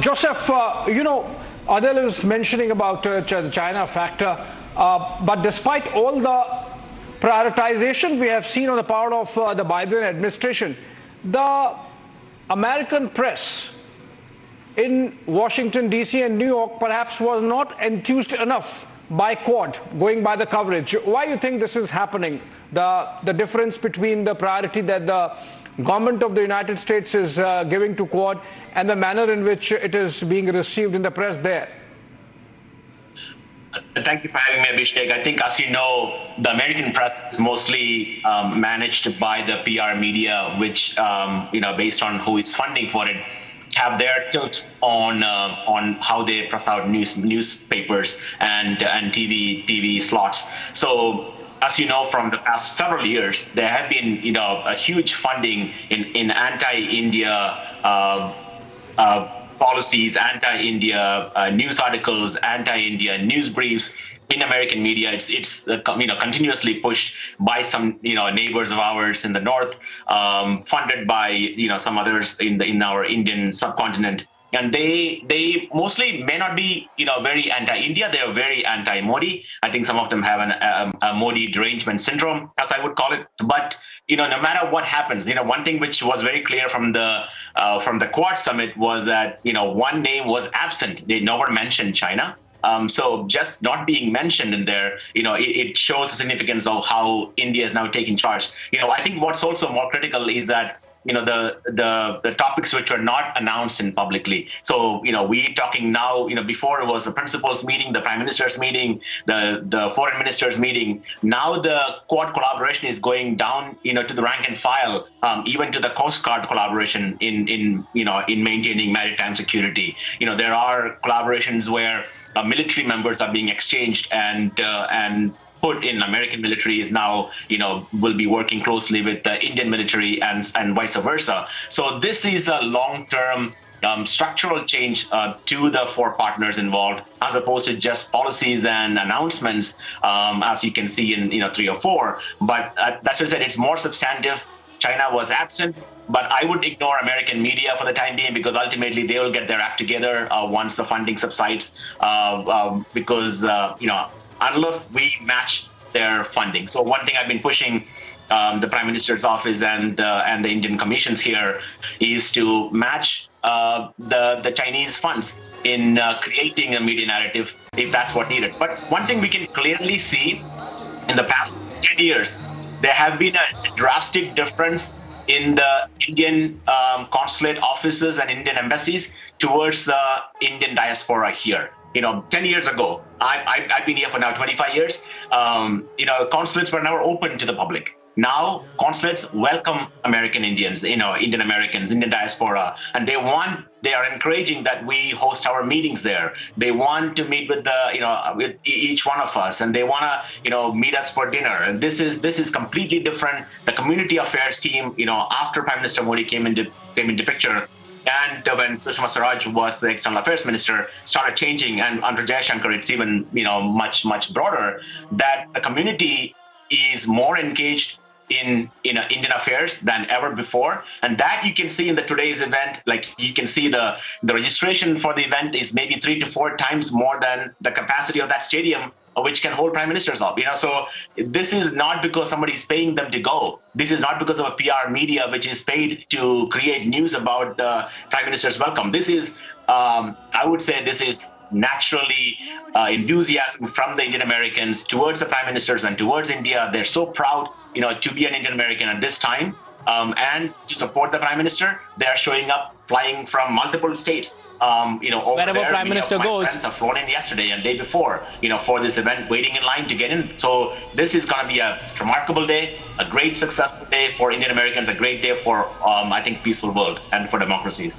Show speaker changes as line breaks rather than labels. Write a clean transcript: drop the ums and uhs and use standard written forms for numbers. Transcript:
Joseph, Adil is mentioning about the China factor, but despite all the prioritization we have seen on the part of the Biden administration, the American press in Washington, D.C. and New York perhaps was not enthused enough by Quad, going by the coverage. Why do you think this is happening? The difference between the priority that the government of the United States is giving to Quad and the manner in which it is being received in the press there?
Thank you for having me, Abhishek. I think, as you know, the American press is mostly managed by the PR media, which, based on who is funding for it, have their tilt on how they press out newspapers and TV slots. So, as you know, from the past several years, there have been a huge funding in anti-India policies, anti-India news articles, anti-India news briefs in American media. It's continuously pushed by some neighbors of ours in the north, funded by some others in our Indian subcontinent. And they mostly may not be very anti-India. They are very anti-Modi. I think some of them have a Modi derangement syndrome, as I would call it. But no matter what happens, one thing which was very clear from the Quad summit was that one name was absent. They never mentioned China. So just not being mentioned in there, it shows the significance of how India is now taking charge. I think what's also more critical is that the topics which were not announced in publicly. So, we talking now, before it was the principals meeting, the prime minister's meeting, the foreign minister's meeting. Now the Quad collaboration is going down, to the rank and file, even to the Coast Guard collaboration in maintaining maritime security. There are collaborations where military members are being exchanged and put in. American military is now, will be working closely with the Indian military and vice versa. So this is a long-term structural change to the four partners involved, as opposed to just policies and announcements, as you can see in 3 or 4. But that's what I said, it's more substantive. China was absent, but I would ignore American media for the time being, because ultimately they will get their act together once the funding subsides, because unless we match their funding. So one thing I've been pushing the Prime Minister's office and the Indian commissions here is to match the Chinese funds in creating a media narrative, if that's what needed. But one thing we can clearly see in the past 10 years, there have been a drastic difference in the Indian consulate offices and Indian embassies towards the Indian diaspora here. 10 years ago, I've been here for now 25 years. Consulates were never open to the public. Now consulates welcome American Indians, Indian Americans, Indian diaspora, and they are encouraging that we host our meetings there. They want to meet with with each one of us, and they want to, meet us for dinner. And this is completely different. The community affairs team, after Prime Minister Modi came into picture, and when Sushma Swaraj was the external affairs minister, started changing, and under Jaishankar, it's even much broader, that the community is more engaged in Indian affairs than ever before. And that you can see in today's event. Like, you can see the registration for the event is maybe 3 to 4 times more than the capacity of that stadium, which can hold prime ministers up. So this is not because somebody's paying them to go. This is not because of a PR media which is paid to create news about the prime minister's welcome. This is, I would say, this is naturally enthusiasm from the Indian Americans towards the prime ministers and towards India. They're so proud, to be an Indian American at this time, and to support the prime minister. They're showing up, flying from multiple states. Over
Wherever
there,
prime minister goes,
my friends have flown in yesterday and day before, for this event, waiting in line to get in. So this is going to be a remarkable day, a great successful day for Indian Americans, a great day for, I think, peaceful world and for democracies.